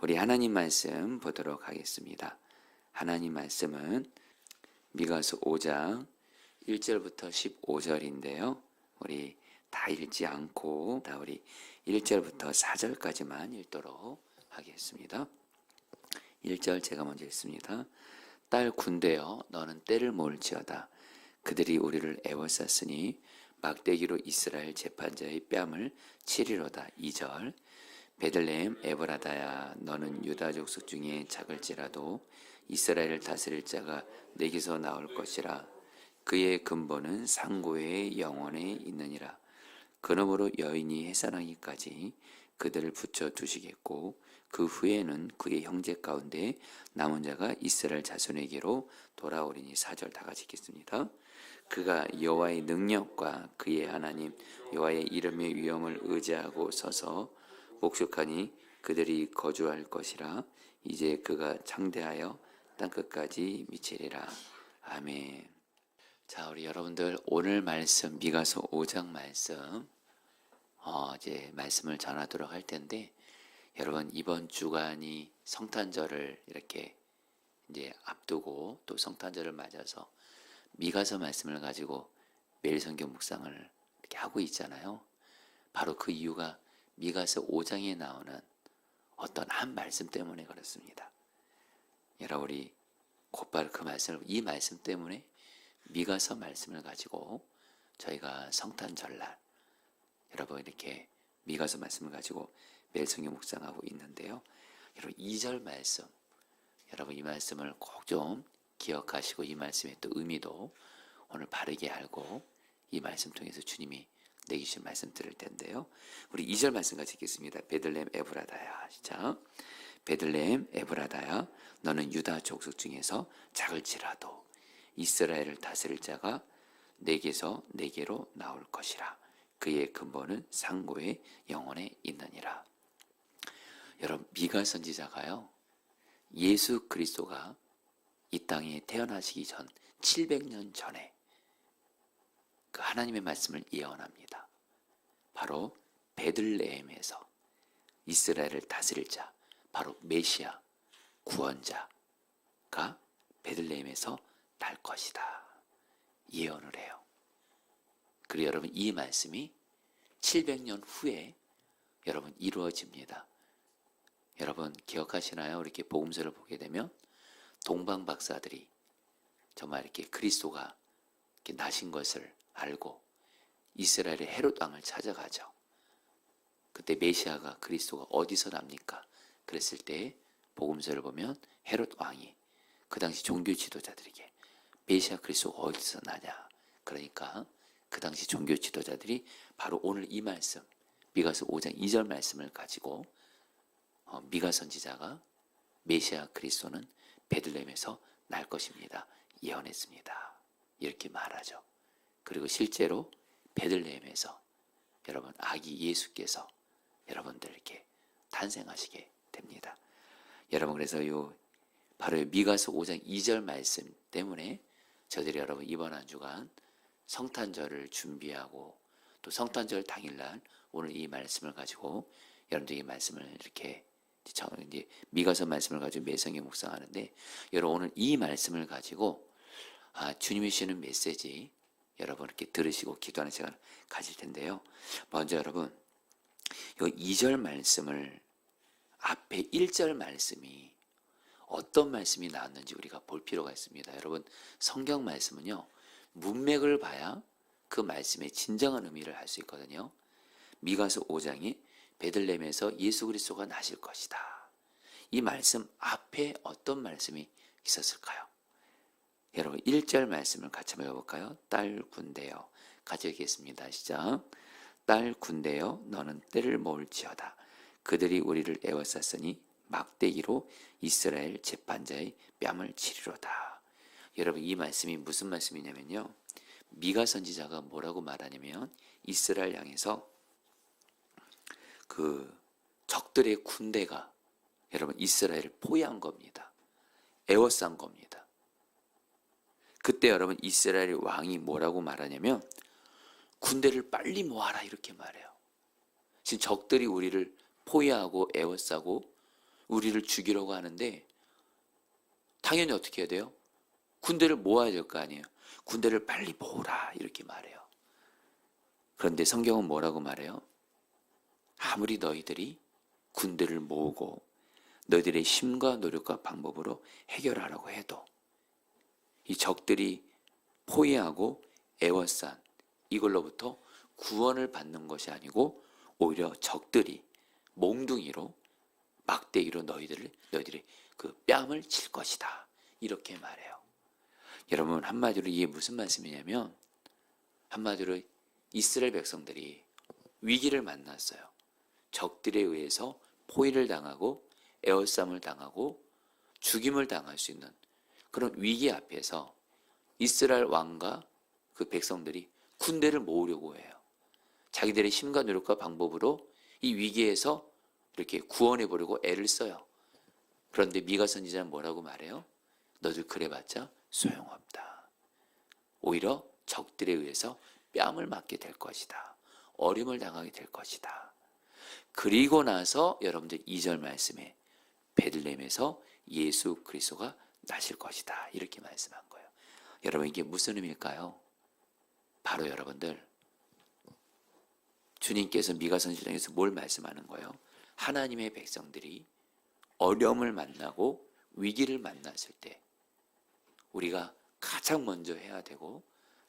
우리 하나님 말씀 보도록 하겠습니다. 하나님 말씀은 미가서 5장 1절부터 15절인데요. 우리 다 읽지 않고 우리 1절부터 4절까지만 읽도록 하겠습니다. 1절 제가 먼저 읽습니다. 딸 군대여 너는 때를 모을지어다. 그들이 우리를 애워쌌으니 막대기로 이스라엘 재판자의 뺨을 치리로다. 2절 베들레헴 에브라다야 너는 유다 족속 중에 작을지라도 이스라엘을 다스릴 자가 내게서 나올 것이라. 그의 근본은 상고의 영원에 있느니라. 그러므로 여인이 해산하기까지 그들을 붙여 두시겠고 그 후에는 그의 형제 가운데 남은 자가 이스라엘 자손에게로 돌아오리니. 4절 다 같이 읽겠습니다. 그가 여호와의 능력과 그의 하나님 여호와의 이름의 위엄을 의지하고 서서 목축하니 그들이 거주할 것이라. 이제 그가 창대하여 땅끝까지 미치리라. 아멘. 자, 우리 여러분들 오늘 말씀 미가서 5장 말씀 이제 말씀을 전하도록 할 텐데, 여러분 이번 주간이 성탄절을 이렇게 이제 앞두고 또 성탄절을 맞아서 미가서 말씀을 가지고 매일 성경 묵상을 이렇게 하고 있잖아요. 바로 그 이유가 미가서 5장에 나오는 어떤 한 말씀 때문에 그렇습니다. 여러분 우리 곧바로 그 말씀을, 이 말씀 때문에 미가서 말씀을 가지고 저희가 성탄절날 여러분 이렇게 미가서 말씀을 가지고 매일 성경 묵상하고 있는데요. 여러분 2절 말씀, 여러분 이 말씀을 꼭 좀 기억하시고 이 말씀의 또 의미도 오늘 바르게 알고 이 말씀 통해서 주님이 내주신 말씀 들을 텐데요. 우리 2절 말씀 같이 읽겠습니다. 베들레헴 에브라다야. 시작. 베들레헴 에브라다야 너는 유다 족속 중에서 작을지라도 이스라엘을 다스릴 자가 내게로 나올 것이라. 그의 근본은 상고의 영원에 있느니라. 여러분 미가 선지자가요, 예수 그리스도가 이 땅에 태어나시기 전 700년 전에 그 하나님의 말씀을 예언합니다. 바로 베들레헴에서 이스라엘을 다스릴 자, 바로 메시아 구원자가 베들레헴에서 날 것이다 예언을 해요. 그리고 여러분 이 말씀이 700년 후에 여러분 이루어집니다. 여러분 기억하시나요? 이렇게 복음서를 보게 되면 동방 박사들이 정말 이렇게 그리스도가 이렇게 나신 것을 알고 이스라엘의 헤롯 왕을 찾아가죠. 그때 메시아가 그리스도가 어디서 납니까? 그랬을 때 복음서를 보면 헤롯 왕이 그 당시 종교 지도자들에게 메시아 그리스도가 어디서 나냐, 그러니까 그 당시 종교 지도자들이 바로 오늘 이 말씀 미가서 5장 2절 말씀을 가지고 미가 선지자가 메시아 그리스도는 베들레헴에서 날 것입니다 예언했습니다 이렇게 말하죠. 그리고 실제로 베들레헴에서 여러분 아기 예수께서 여러분들에게 탄생하시게 됩니다. 여러분 그래서 바로 미가서 5장 2절 말씀 때문에 저희들이 여러분 이번 한 주간 성탄절을 준비하고 또 성탄절 당일날 오늘 이 말씀을 가지고 여러분들이 이 말씀을 이렇게 이제 미가서 말씀을 가지고 매성에 묵상하는데, 여러분 오늘 이 말씀을 가지고 주님이 주시는 메시지 여러분 이렇게 들으시고 기도하는 시간을 가질 텐데요. 먼저 여러분 이 2절 말씀을 앞에 1절 말씀이 어떤 말씀이 나왔는지 우리가 볼 필요가 있습니다. 여러분 성경 말씀은요 문맥을 봐야 그 말씀의 진정한 의미를 알 수 있거든요. 미가서 5장이 베들레헴에서 예수 그리스도가 나실 것이다, 이 말씀 앞에 어떤 말씀이 있었을까요? 여러분 1절 말씀을 같이 한번 해볼까요? 딸 군대여, 같이 읽겠습니다. 시작. 딸 군대여 너는 때를 모을지어다. 그들이 우리를 애워쌌으니 막대기로 이스라엘 재판자의 뺨을 치리로다. 여러분 이 말씀이 무슨 말씀이냐면요, 미가 선지자가 뭐라고 말하냐면 이스라엘 향해서 그 적들의 군대가 여러분 이스라엘을 포위한 겁니다. 애워싼 겁니다. 그때 여러분 이스라엘 왕이 뭐라고 말하냐면 군대를 빨리 모아라 이렇게 말해요. 지금 적들이 우리를 포위하고 애워싸고 우리를 죽이려고 하는데 당연히 어떻게 해야 돼요? 군대를 모아야 될 거 아니에요. 군대를 빨리 모으라 이렇게 말해요. 그런데 성경은 뭐라고 말해요? 아무리 너희들이 군대를 모으고 너희들의 힘과 노력과 방법으로 해결하라고 해도 이 적들이 포위하고 애워싼 이걸로부터 구원을 받는 것이 아니고 오히려 적들이 몽둥이로 막대기로 너희들의 그 뺨을 칠 것이다. 이렇게 말해요. 여러분 한마디로 이게 무슨 말씀이냐면 한마디로 이스라엘 백성들이 위기를 만났어요. 적들에 의해서 포위를 당하고 에워싸움을 당하고 죽임을 당할 수 있는 그런 위기 앞에서 이스라엘 왕과 그 백성들이 군대를 모으려고 해요. 자기들의 힘과 노력과 방법으로 이 위기에서 이렇게 구원해 보려고 애를 써요. 그런데 미가 선지자는 뭐라고 말해요? 너들 그래봤자 소용없다. 오히려 적들에 의해서 뺨을 맞게 될 것이다. 어려움을 당하게 될 것이다. 그리고 나서 여러분들 2절 말씀에 베들레헴에서 예수 그리스도가 나실 것이다. 이렇게 말씀한 거예요. 여러분 이게 무슨 의미일까요? 바로 여러분들 주님께서 미가 선지자에서 뭘 말씀하는 거예요? 하나님의 백성들이 어려움을 만나고 위기를 만났을 때 우리가 가장 먼저 해야 되고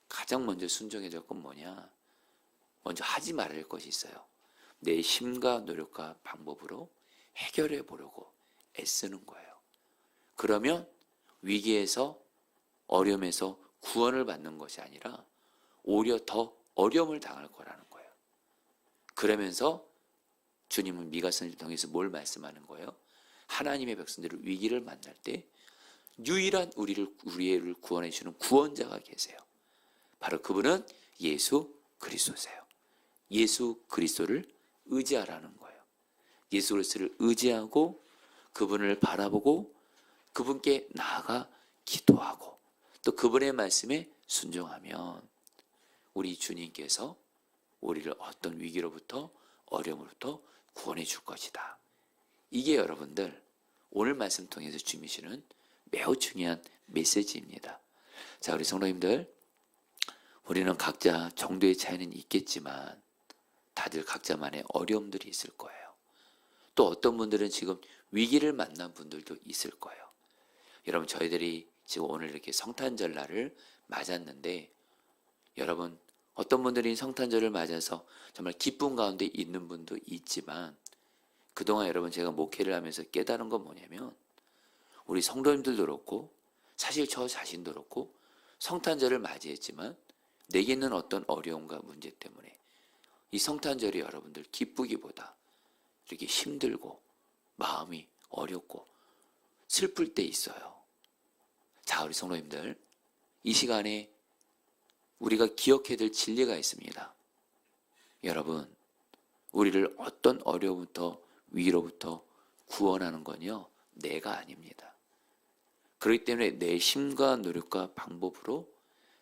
가장 먼저 순종해야 될 건 뭐냐? 먼저 하지 말아야 할 것이 있어요. 내 힘과 노력과 방법으로 해결해 보려고 애쓰는 거예요. 그러면 위기에서 어려움에서 구원을 받는 것이 아니라 오히려 더 어려움을 당할 거라는 거예요. 그러면서 주님은 미가 선지자를 통해서 뭘 말씀하는 거예요? 하나님의 백성들을 위기를 만날 때 유일한 우리를 구원해 주는 구원자가 계세요. 바로 그분은 예수 그리스도세요. 예수 그리스도를 의지하라는 거예요. 예수 그리스도를 의지하고 그분을 바라보고 그분께 나아가 기도하고 또 그분의 말씀에 순종하면 우리 주님께서 우리를 어떤 위기로부터 어려움으로부터 구원해 줄 것이다. 이게 여러분들 오늘 말씀 통해서 주시는 매우 중요한 메시지입니다. 자, 우리 성도님들, 우리는 각자 정도의 차이는 있겠지만 다들 각자만의 어려움들이 있을 거예요. 또 어떤 분들은 지금 위기를 만난 분들도 있을 거예요. 여러분 저희들이 지금 오늘 이렇게 성탄절날을 맞았는데 여러분 어떤 분들이 성탄절을 맞아서 정말 기쁨 가운데 있는 분도 있지만 그동안 여러분 제가 목회를 하면서 깨달은 건 뭐냐면 우리 성도님들도 그렇고 사실 저 자신도 그렇고 성탄절을 맞이했지만 내게는 어떤 어려움과 문제 때문에 이 성탄절이 여러분들 기쁘기보다 이렇게 힘들고 마음이 어렵고 슬플 때 있어요. 자, 우리 성도님들 이 시간에 우리가 기억해야 될 진리가 있습니다. 여러분 우리를 어떤 어려움부터 위로부터 구원하는 건요 내가 아닙니다. 그렇기 때문에 내 힘과 노력과 방법으로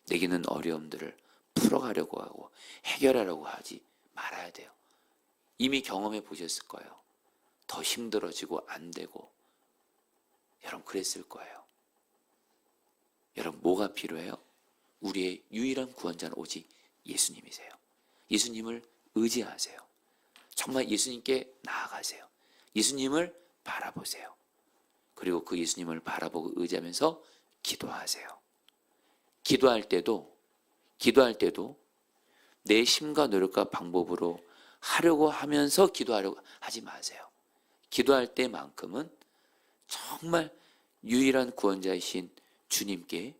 내게는 어려움들을 풀어가려고 하고 해결하려고 하지 말아야 돼요. 이미 경험해 보셨을 거예요. 더 힘들어지고 안 되고 여러분 그랬을 거예요. 여러분 뭐가 필요해요? 우리의 유일한 구원자는 오직 예수님이세요. 예수님을 의지하세요. 정말 예수님께 나아가세요. 예수님을 바라보세요. 그리고 그 예수님을 바라보고 의지하면서 기도하세요. 기도할 때도 내 힘과 노력과 방법으로 하려고 하면서 기도하려고 하지 마세요. 기도할 때만큼은 정말 유일한 구원자이신 주님께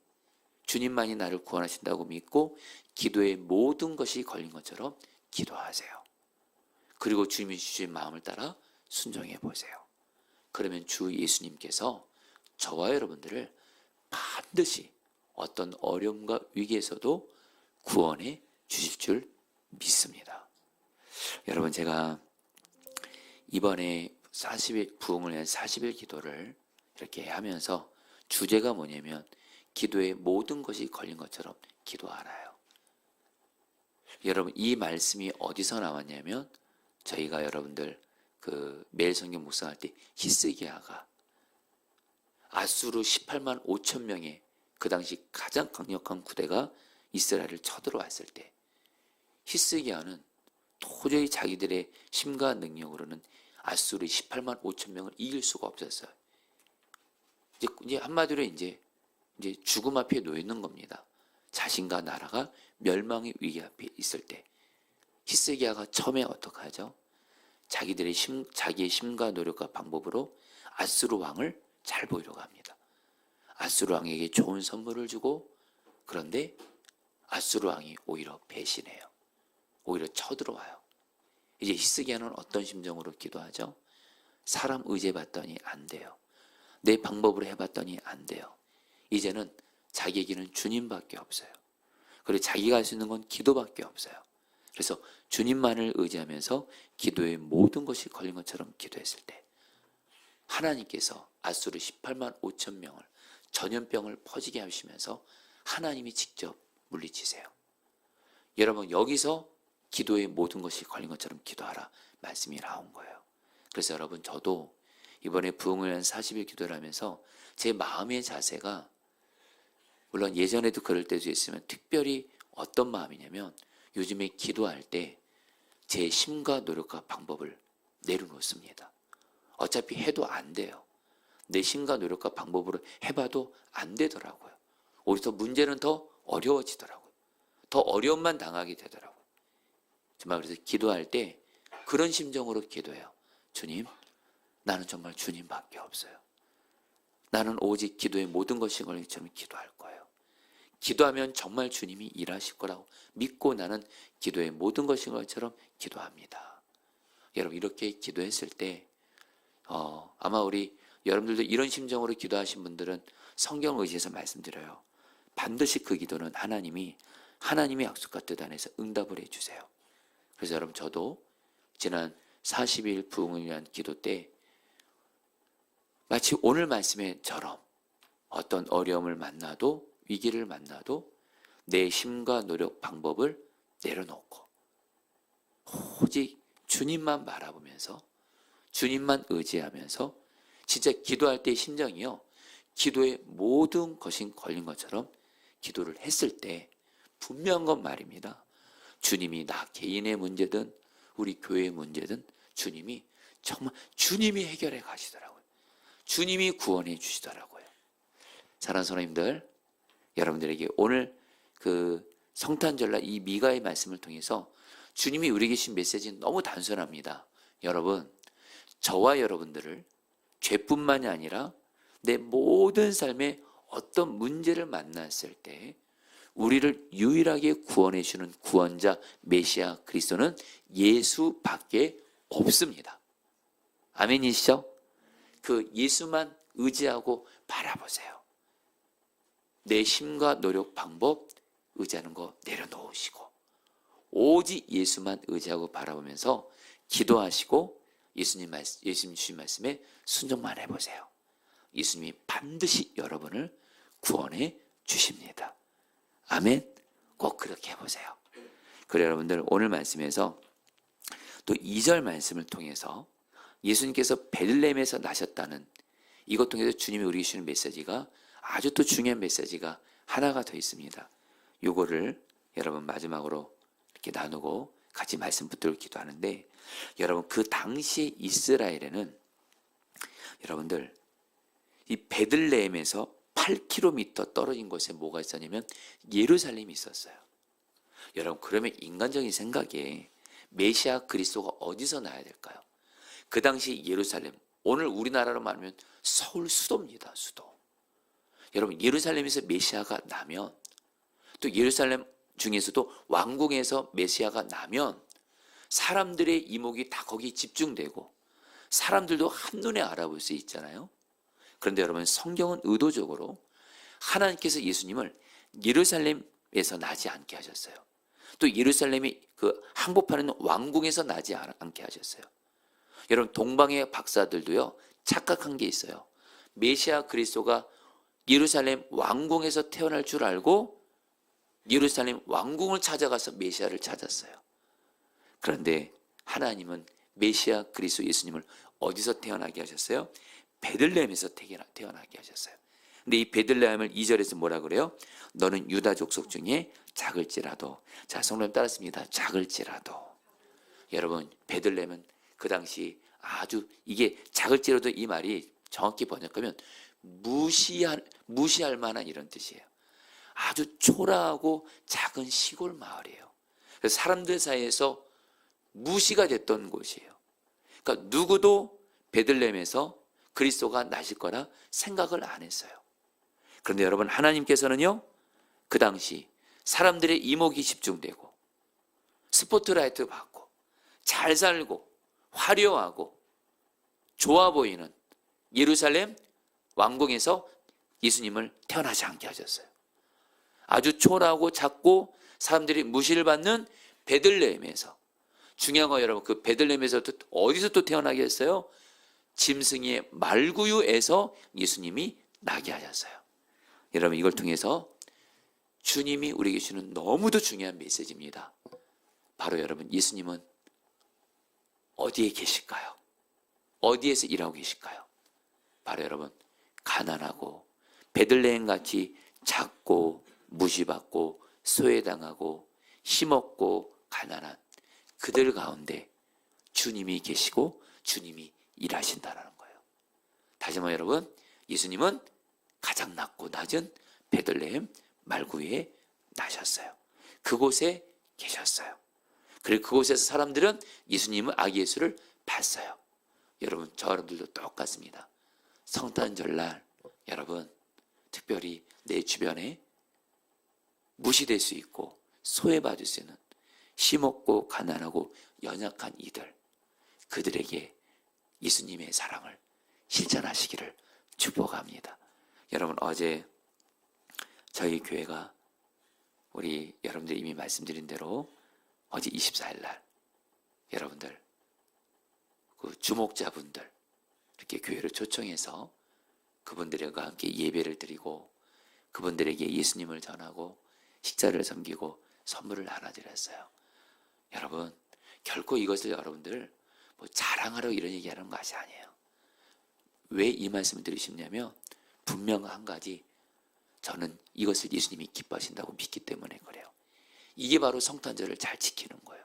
주님만이 나를 구원하신다고 믿고 기도의 모든 것이 걸린 것처럼 기도하세요. 그리고 주님이 주신 마음을 따라 순종해 보세요. 그러면 주 예수님께서 저와 여러분들을 반드시 어떤 어려움과 위기에서도 구원해 주실 줄 믿습니다. 여러분 제가 이번에 40일 부흥을 위한 40일 기도를 이렇게 하면서 주제가 뭐냐면 기도의 모든 것이 걸린 것처럼 기도하라요. 여러분 이 말씀이 어디서 나왔냐면 저희가 여러분들 매일 성경 묵상할 때 히스기야가 아수르 18만 5천 명의 그 당시 가장 강력한 부대가 이스라엘을 쳐들어왔을 때 히스기야는 도저히 자기들의 힘과 능력으로는 아수르 18만 5천 명을 이길 수가 없었어요. 이제 한마디로 이제 죽음 앞에 놓여 있는 겁니다. 자신과 나라가 멸망의 위기 앞에 있을 때 히스기야가 처음에 어떻게 하죠? 자기의 힘과 노력과 방법으로 아수르 왕을 잘 보이려고 합니다. 아수르 왕에게 좋은 선물을 주고, 그런데 아수르 왕이 오히려 배신해요. 오히려 쳐들어와요. 이제 히스기야는 어떤 심정으로 기도하죠? 사람 의지해봤더니 안 돼요. 내 방법으로 해봤더니 안 돼요. 이제는 자기에게는 주님밖에 없어요. 그리고 자기가 할 수 있는 건 기도밖에 없어요. 그래서 주님만을 의지하면서 기도의 모든 것이 걸린 것처럼 기도했을 때 하나님께서 아수르 18만 5천 명을 전염병을 퍼지게 하시면서 하나님이 직접 물리치세요. 여러분, 여기서 기도의 모든 것이 걸린 것처럼 기도하라 말씀이 나온 거예요. 그래서 여러분, 저도 이번에 부흥을 위한 40일 기도를 하면서 제 마음의 자세가, 물론 예전에도 그럴 때도 있으면 특별히 어떤 마음이냐면, 요즘에 기도할 때 제 힘과 노력과 방법을 내려놓습니다. 어차피 해도 안 돼요. 내 힘과 노력과 방법으로 해봐도 안 되더라고요. 오히려 문제는 더 어려워지더라고요. 더 어려움만 당하게 되더라고요. 정말 그래서 기도할 때 그런 심정으로 기도해요. 주님, 나는 정말 주님밖에 없어요. 나는 오직 기도의 모든 것이 걸리처럼 기도할 거예요. 기도하면 정말 주님이 일하실 거라고 믿고 나는 기도의 모든 것인 것처럼 기도합니다. 여러분, 이렇게 기도했을 때 아마 우리 여러분들도 이런 심정으로 기도하신 분들은 성경을 의지해서 말씀드려요. 반드시 그 기도는 하나님이 약속과 뜻 안에서 응답을 해주세요. 그래서 여러분, 저도 지난 40일 부흥을 위한 기도 때 마치 오늘 말씀에처럼 어떤 어려움을 만나도, 위기를 만나도 내 힘과 노력, 방법을 내려놓고 오직 주님만 바라보면서 주님만 의지하면서 진짜 기도할 때의 심정이요, 기도의 모든 것이 걸린 것처럼 기도를 했을 때 분명한 건 말입니다. 주님이 나 개인의 문제든 우리 교회의 문제든 주님이 해결해 가시더라고요. 주님이 구원해 주시더라고요. 사랑하는 성도님들, 여러분들에게 오늘 성탄절날 이 미가의 말씀을 통해서 주님이 우리에게 주신 메시지는 너무 단순합니다. 여러분, 저와 여러분들을 죄뿐만이 아니라 내 모든 삶에 어떤 문제를 만났을 때 우리를 유일하게 구원해 주는 구원자 메시아 그리스도는 예수밖에 없습니다. 아멘이시죠? 그 예수만 의지하고 바라보세요. 내 힘과 노력, 방법 의지하는 거 내려놓으시고 오직 예수만 의지하고 바라보면서 기도하시고 예수님 주신 말씀에 순종만 해보세요. 예수님이 반드시 여러분을 구원해 주십니다. 아멘. 꼭 그렇게 해보세요. 그래, 여러분들, 오늘 말씀에서 또 2절 말씀을 통해서 예수님께서 베들레헴에서 나셨다는 이것 통해서 주님이 우리에게 주시는 메시지가 아주 또 중요한 메시지가 하나가 더 있습니다. 요거를 여러분 마지막으로 이렇게 나누고 같이 말씀 붙들고 기도하는데, 여러분, 그 당시 이스라엘에는 여러분들 이 베들레헴에서 8km 떨어진 곳에 뭐가 있었냐면 예루살렘이 있었어요. 여러분, 그러면 인간적인 생각에 메시아 그리스도가 어디서 나야 될까요? 그 당시 예루살렘, 오늘 우리나라로 말하면 서울 수도입니다. 수도. 여러분, 예루살렘에서 메시아가 나면, 또 예루살렘 중에서도 왕궁에서 메시아가 나면 사람들의 이목이 다 거기 집중되고 사람들도 한눈에 알아볼 수 있잖아요. 그런데 여러분, 성경은 의도적으로 하나님께서 예수님을 예루살렘에서 나지 않게 하셨어요. 또 예루살렘이 그 항복하는 왕궁에서 나지 않게 하셨어요. 여러분, 동방의 박사들도요 착각한 게 있어요. 메시아 그리스도가 예루살렘 왕궁에서 태어날 줄 알고 예루살렘 왕궁을 찾아가서 메시아를 찾았어요. 그런데 하나님은 메시아 그리스도 예수님을 어디서 태어나게 하셨어요? 베들레헴에서 태어나게 하셨어요. 근데 이 베들레헴을 2절에서 뭐라 그래요? 너는 유다 족속 중에 작을지라도. 자, 성도님 따랐습니다. 작을지라도. 여러분, 베들레헴은 그 당시 아주, 이게 작을지라도 이 말이 정확히 번역하면 무시할 만한 이런 뜻이에요. 아주 초라하고 작은 시골 마을이에요. 그래서 사람들 사이에서 무시가 됐던 곳이에요. 그러니까 누구도 베들레헴에서 그리스도가 나실 거라 생각을 안 했어요. 그런데 여러분, 하나님께서는요, 그 당시 사람들의 이목이 집중되고 스포트라이트 받고 잘 살고 화려하고 좋아 보이는 예루살렘 왕궁에서 예수님을 태어나지 않게 하셨어요. 아주 초라하고 작고 사람들이 무시를 받는 베들레헴에서, 중요한 거 여러분, 그 베들레헴에서 어디서 또 태어나게 했어요? 짐승의 말구유에서 예수님이 나게 하셨어요. 여러분, 이걸 통해서 주님이 우리에게 주는 너무도 중요한 메시지입니다. 바로 여러분, 예수님은 어디에 계실까요? 어디에서 일하고 계실까요? 바로 여러분, 가난하고 베들레헴 같이 작고 무시받고 소외당하고 힘없고 가난한 그들 가운데 주님이 계시고 주님이 일하신다는 거예요. 다시 한번 여러분, 예수님은 가장 낮고 낮은 베들레헴 말구유에 나셨어요. 그곳에 계셨어요. 그리고 그곳에서 사람들은 예수님은 아기 예수를 봤어요. 여러분, 저 여러분들도 똑같습니다. 성탄절날 여러분, 특별히 내 주변에 무시될 수 있고 소외받을 수 있는 힘없고 가난하고 연약한 이들, 그들에게 예수님의 사랑을 실천하시기를 축복합니다. 여러분, 어제 저희 교회가 우리 여러분들 이미 말씀드린 대로 어제 24일 날 여러분들 그 주목자분들 이렇게 교회를 초청해서 그분들과 함께 예배를 드리고 그분들에게 예수님을 전하고 식사를 섬기고 선물을 나눠드렸어요. 여러분, 결코 이것을 여러분들 뭐 자랑하라고 이런 얘기하는 것이 아니에요. 왜 이 말씀을 드리시냐면 분명 한 가지, 저는 이것을 예수님이 기뻐하신다고 믿기 때문에 그래요. 이게 바로 성탄절을 잘 지키는 거예요.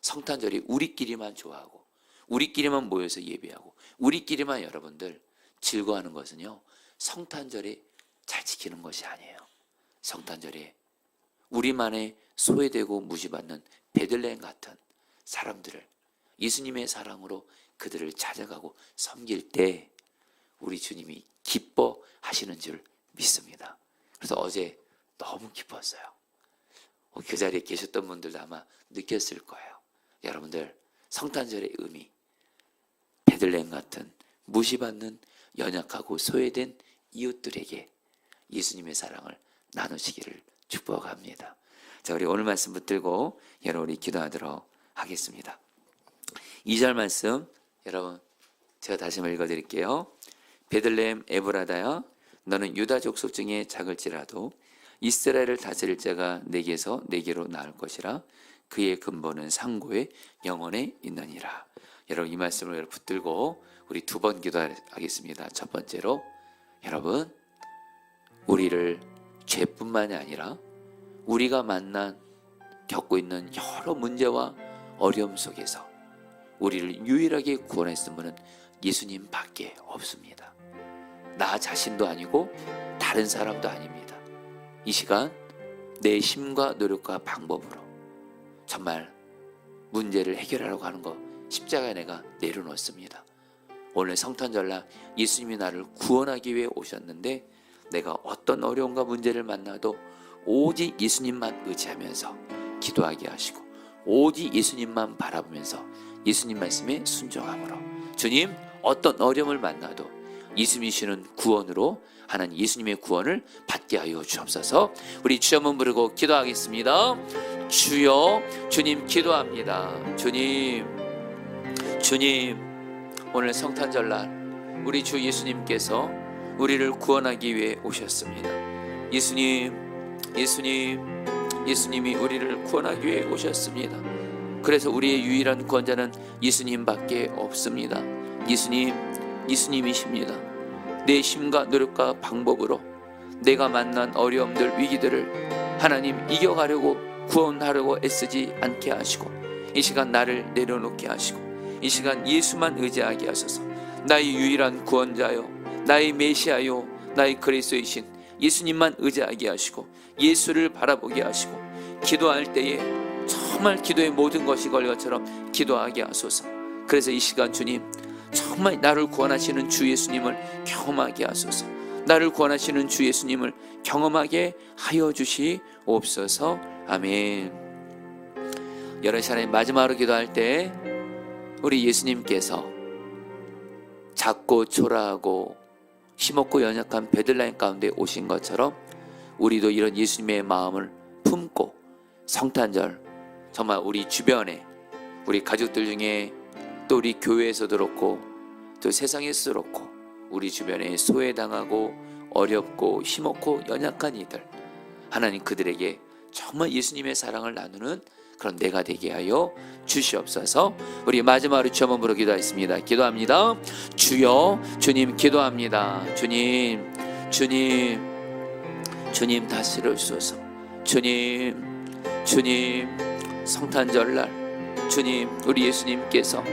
성탄절이 우리끼리만 좋아하고 우리끼리만 모여서 예배하고 우리끼리만 여러분들 즐거워하는 것은요, 성탄절에 잘 지키는 것이 아니에요. 성탄절에 우리만의 소외되고 무시받는 베들레헴 같은 사람들을 예수님의 사랑으로 그들을 찾아가고 섬길 때 우리 주님이 기뻐하시는 줄 믿습니다. 그래서 어제 너무 기뻤어요. 그 자리에 계셨던 분들도 아마 느꼈을 거예요. 여러분들, 성탄절의 의미, 베들레헴 같은 무시받는 연약하고 소외된 이웃들에게 예수님의 사랑을 나누시기를 축복합니다. 자, 우리 오늘 말씀 붙들고 여러분 우리 기도하도록 하겠습니다. 2절 말씀 여러분 제가 다시 한번 읽어드릴게요. 베들레헴 에브라다야, 너는 유다 족속 중에 작을지라도 이스라엘을 다스릴 자가 내게서 내게로 나올 것이라. 그의 근본은 상고의 영원에 있느니라. 여러분, 이 말씀을 여러분 붙들고 우리 두 번 기도하겠습니다. 첫 번째로, 여러분, 우리를 죄뿐만이 아니라 우리가 겪고 있는 여러 문제와 어려움 속에서 우리를 유일하게 구원했던 분은 예수님 밖에 없습니다. 나 자신도 아니고 다른 사람도 아닙니다. 이 시간 내 힘과 노력과 방법으로 정말 문제를 해결하려고 하는 거 십자가에 내가 내려놓습니다. 오늘 성탄절날 예수님이 나를 구원하기 위해 오셨는데 내가 어떤 어려움과 문제를 만나도 오직 예수님만 의지하면서 기도하게 하시고 오직 예수님만 바라보면서 예수님 말씀에 순종함으로 주님, 어떤 어려움을 만나도 예수님이 주시는 구원으로 하나님 예수님의 구원을 받게 하여 주옵소서. 우리 주여 한번 부르고 기도하겠습니다. 주여, 주님 기도합니다. 주님, 오늘 성탄절날 우리 주 예수님께서 우리를 구원하기 위해 오셨습니다. 예수님이 우리를 구원하기 위해 오셨습니다. 그래서 우리의 유일한 구원자는 예수님밖에 없습니다. 예수님이십니다. 내 힘과 노력과 방법으로 내가 만난 어려움들, 위기들을 하나님 이겨가려고 구원하려고 애쓰지 않게 하시고, 이 시간 나를 내려놓게 하시고, 이 시간 예수만 의지하게 하소서. 나의 유일한 구원자요, 나의 메시아요, 나의 그리스도이신 예수님만 의지하게 하시고, 예수를 바라보게 하시고, 기도할 때에 정말 기도의 모든 것이 걸것처럼 기도하게 하소서. 그래서 이 시간 주님, 정말 나를 구원하시는 주 예수님을 경험하게 하소서. 나를 구원하시는 주 예수님을 경험하게 하여 주시옵소서. 아멘. 여러 시간에 마지막으로 기도할 때 우리 예수님께서 작고 초라하고 힘없고 연약한 베들레헴 가운데 오신 것처럼 우리도 이런 예수님의 마음을 품고 성탄절, 정말 우리 주변에 우리 가족들 중에 또 우리 교회에서도 그렇고 또 세상에서도 그렇고 우리 주변에 소외당하고 어렵고 힘없고 연약한 이들, 하나님 그들에게 정말 예수님의 사랑을 나누는 그런 내가 되게 하여 주시옵소서. 우리 마지막으로 주 한번 부르 기도하겠습니다. 기도합니다. 주여, 주님 기도합니다. 주님 다스려 주소서. 주님 성탄절날 주님, 우리 예수님께서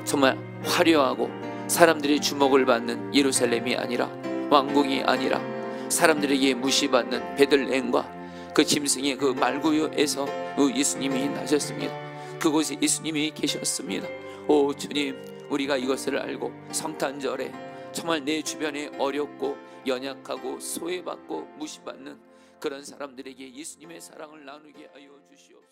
정말 화려하고 사람들의 주목을 받는 예루살렘이 아니라, 왕궁이 아니라 사람들에게 무시받는 베들레헴과 그 짐승의 그 말구유에서 예수님이 나셨습니다. 그곳에 예수님이 계셨습니다. 오 주님, 우리가 이것을 알고 성탄절에 정말 내 주변에 어렵고 연약하고 소외받고 무시받는 그런 사람들에게 예수님의 사랑을 나누게 하여 주시옵소서.